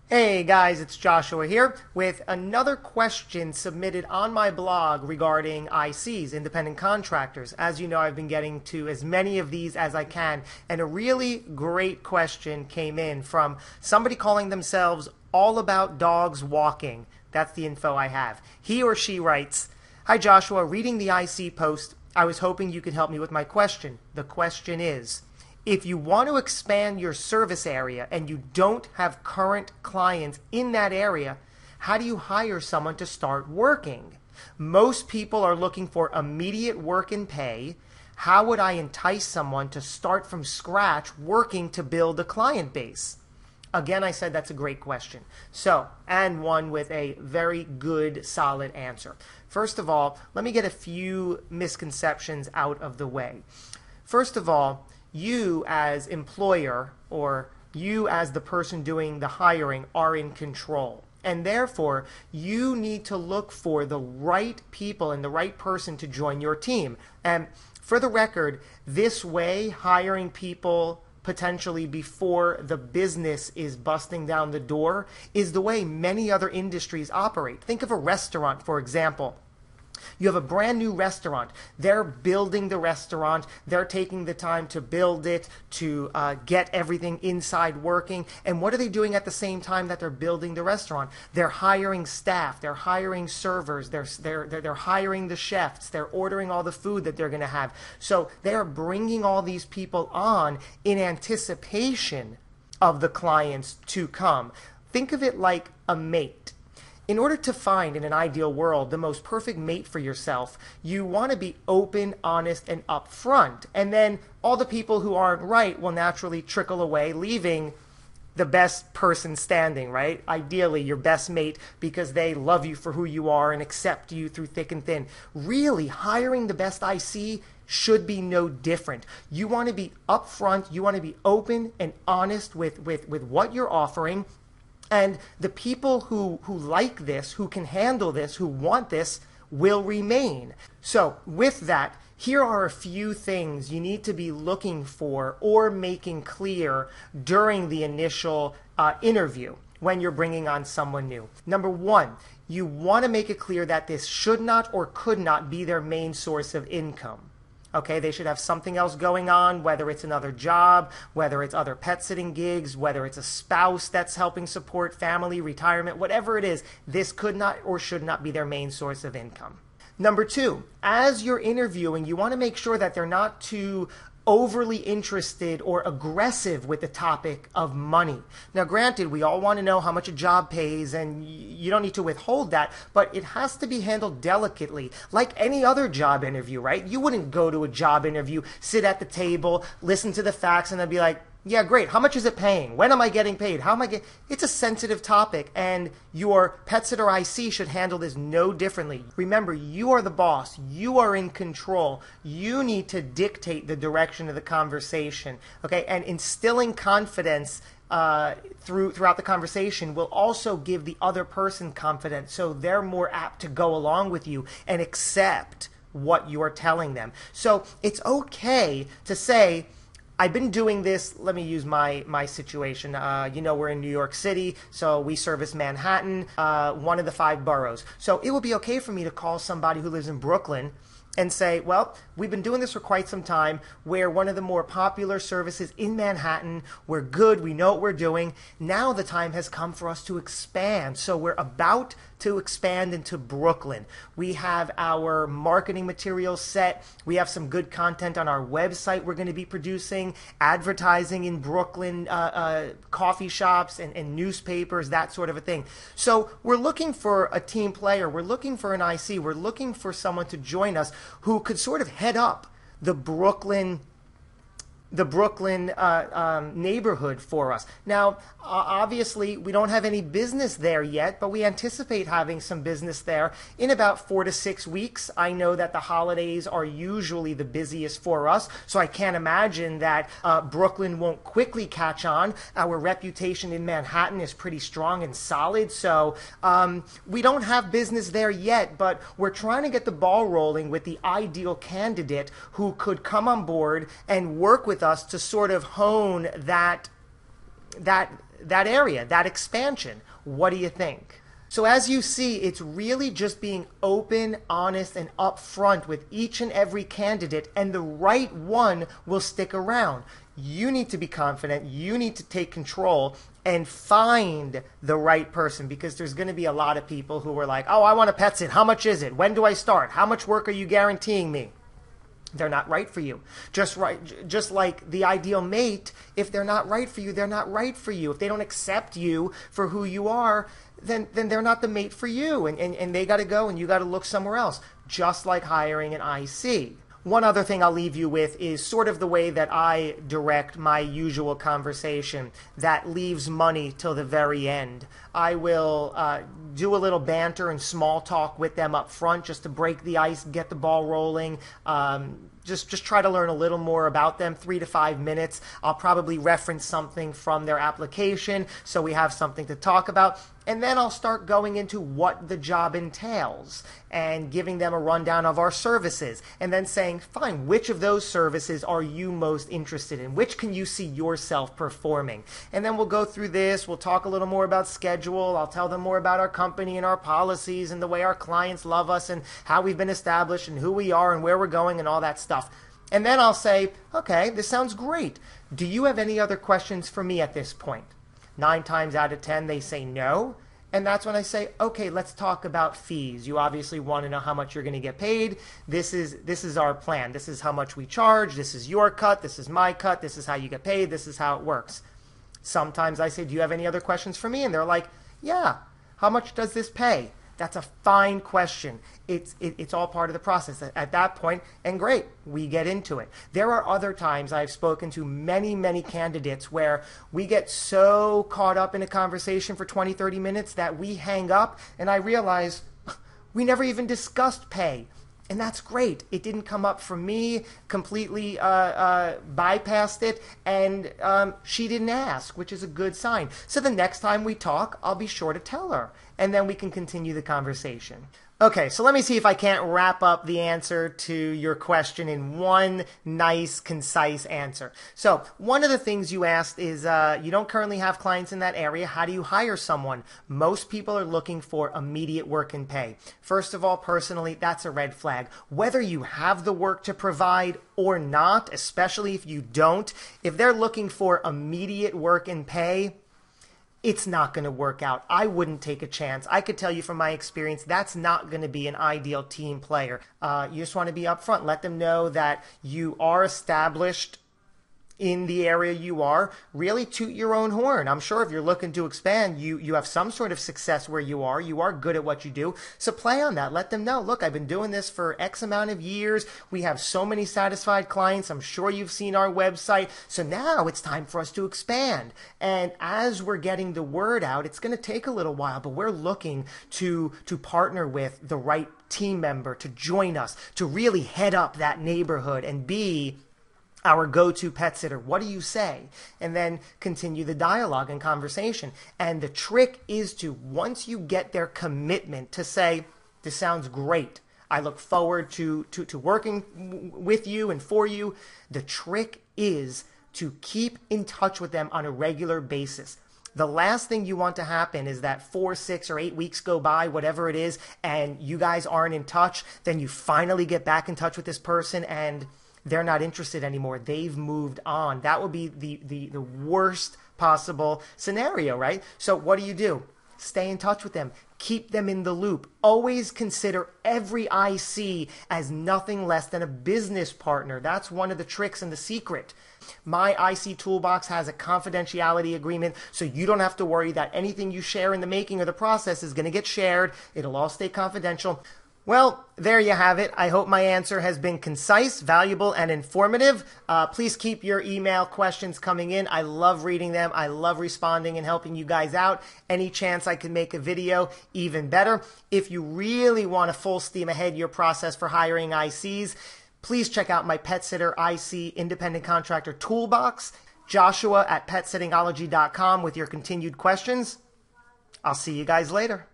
Hey guys, it's Joshua here with another question submitted on my blog regarding ICs, independent contractors. As you know, I've been getting to as many of these as I can, and a really great question came in from somebody calling themselves All About Dogs Walking. That's the info I have. He or she writes, "Hi Joshua, reading the IC post, I was hoping you could help me with my question. The question is, if you want to expand your service area and you don't have current clients in that area, how do you hire someone to start working? Most people are looking for immediate work and pay. How would I entice someone to start from scratch working to build a client base?" Again, I said that's a great question. So, and one with a very good, solid answer. First of all, let me get a few misconceptions out of the way. First of all, you as employer or you as the person doing the hiring are in control. And therefore, you need to look for the right people and the right person to join your team. And for the record, this way, hiring people potentially before the business is busting down the door is the way many other industries operate. Think of a restaurant, for example. You have a brand new restaurant. They're building the restaurant. They're taking the time to build it, to get everything inside working. And what are they doing at the same time that they're building the restaurant? They're hiring staff. They're hiring servers. They're hiring the chefs. They're ordering all the food that they're going to have. So they're bringing all these people on in anticipation of the clients to come. Think of it like a mate. In order to find, in an ideal world, the most perfect mate for yourself, you want to be open, honest, and upfront. And then all the people who aren't right will naturally trickle away, leaving the best person standing, right? Ideally, your best mate, because they love you for who you are and accept you through thick and thin. Really, hiring the best IC should be no different. You want to be upfront. You want to be open and honest with what you're offering. And the people who like this, who can handle this, who want this, will remain. So with that, here are a few things you need to be looking for or making clear during the initial interview when you're bringing on someone new. Number one, you want to make it clear that this should not or could not be their main source of income. Okay, they should have something else going on, whether it's another job, whether it's other pet sitting gigs, whether it's a spouse that's helping support family, retirement, whatever it is, this could not or should not be their main source of income. Number two, as you're interviewing, you want to make sure that they're not too overly interested or aggressive with the topic of money. Now, granted, we all want to know how much a job pays, and you don't need to withhold that, but it has to be handled delicately, like any other job interview, right? You wouldn't go to a job interview, sit at the table, listen to the facts, and then be like, yeah, great. How much is it paying? When am I getting paid? How am I getting? It's a sensitive topic, and your pet sitter IC should handle this no differently. Remember, you are the boss. You are in control. You need to dictate the direction of the conversation, okay? And instilling confidence throughout the conversation will also give the other person confidence, so they're more apt to go along with you and accept what you are telling them. So it's okay to say, I've been doing this. Let me use my situation. We're in New York City, so we service Manhattan, one of the 5 boroughs. So it would be okay for me to call somebody who lives in Brooklyn and say, well, we've been doing this for quite some time. We're one of the more popular services in Manhattan. We're good. We know what we're doing. Now the time has come for us to expand. So we're about to expand into Brooklyn. We have our marketing materials set. We have some good content on our website we're going to be producing, advertising in Brooklyn, coffee shops and newspapers, that sort of a thing. So we're looking for a team player. We're looking for an IC. We're looking for someone to join us who could sort of head up the Brooklyn neighborhood for us. Now, obviously, we don't have any business there yet, but we anticipate having some business there in about 4 to 6 weeks. I know that the holidays are usually the busiest for us, so I can't imagine that Brooklyn won't quickly catch on. Our reputation in Manhattan is pretty strong and solid, so we don't have business there yet, but we're trying to get the ball rolling with the ideal candidate who could come on board and work with us to sort of hone that that area, that expansion. What do you think? So as you see, it's really just being open, honest, and upfront with each and every candidate, and the right one will stick around. You need to be confident. You need to take control and find the right person, because there's going to be a lot of people who are like, oh, I want a pet sit. How much is it? When do I start? How much work are you guaranteeing me? They're not right for you. Just like the ideal mate, if they're not right for you, they're not right for you. If they don't accept you for who you are, then they're not the mate for you. And they got to go and you got to look somewhere else. Just like hiring an IC. One other thing I'll leave you with is sort of the way that I direct my usual conversation that leaves money till the very end. I will do a little banter and small talk with them up front just to break the ice, get the ball rolling. Just try to learn a little more about them, 3 to 5 minutes. I'll probably reference something from their application so we have something to talk about. And then I'll start going into what the job entails and giving them a rundown of our services. And then saying, fine, which of those services are you most interested in? Which can you see yourself performing? And then we'll go through this. We'll talk a little more about schedule. I'll tell them more about our company and our policies and the way our clients love us and how we've been established and who we are and where we're going and all that stuff. And then I'll say, okay, this sounds great. Do you have any other questions for me at this point? 9 times out of 10, they say no. And that's when I say, okay, let's talk about fees. You obviously want to know how much you're going to get paid. This is our plan. This is how much we charge. This is your cut. This is my cut. This is how you get paid. This is how it works. Sometimes I say, do you have any other questions for me? And they're like, yeah. How much does this pay? That's a fine question. It's all part of the process at that point, and great, we get into it. There are other times I've spoken to many candidates where we get so caught up in a conversation for 20, 30 minutes that we hang up, and I realize we never even discussed pay. And that's great. It didn't come up for me, completely bypassed it, and she didn't ask, which is a good sign. So the next time we talk, I'll be sure to tell her, and then we can continue the conversation. Okay, so let me see if I can't wrap up the answer to your question in one nice, concise answer. So one of the things you asked is you don't currently have clients in that area. How do you hire someone? Most people are looking for immediate work and pay. First of all, personally, that's a red flag. Whether you have the work to provide or not, especially if you don't, if they're looking for immediate work and pay, it's not going to work out. I wouldn't take a chance. I could tell you from my experience, that's not going to be an ideal team player. You just want to be upfront. Let them know that you are established in the area you are. Really toot your own horn. I'm sure if you're looking to expand, you have some sort of success where you are good at what you do. So play on that. Let them know, look, I've been doing this for X amount of years. We have so many satisfied clients. I'm sure you've seen our website. So now it's time for us to expand. And as we're getting the word out, it's going to take a little while, but we're looking to partner with the right team member to join us, to really head up that neighborhood and be our go-to pet sitter. What do you say? And then continue the dialogue and conversation. And the trick is to, once you get their commitment to say, this sounds great, I look forward to working with you and for you, the trick is to keep in touch with them on a regular basis. The last thing you want to happen is that 4, 6, or 8 weeks go by, whatever it is, and you guys aren't in touch. Then you finally get back in touch with this person and they're not interested anymore. They've moved on. That would be the worst possible scenario, right? So what do? Stay in touch with them. Keep them in the loop. Always consider every IC as nothing less than a business partner. That's one of the tricks and the secret. My IC Toolbox has a confidentiality agreement, so you don't have to worry that anything you share in the making or the process is going to get shared. It'll all stay confidential. Well, there you have it. I hope my answer has been concise, valuable, and informative. Please keep your email questions coming in. I love reading them. I love responding and helping you guys out. Any chance I can make a video, even better. If you really want to full steam ahead your process for hiring ICs, please check out my Pet Sitter IC Independent Contractor Toolbox, Joshua at PetSittingology.com with your continued questions. I'll see you guys later.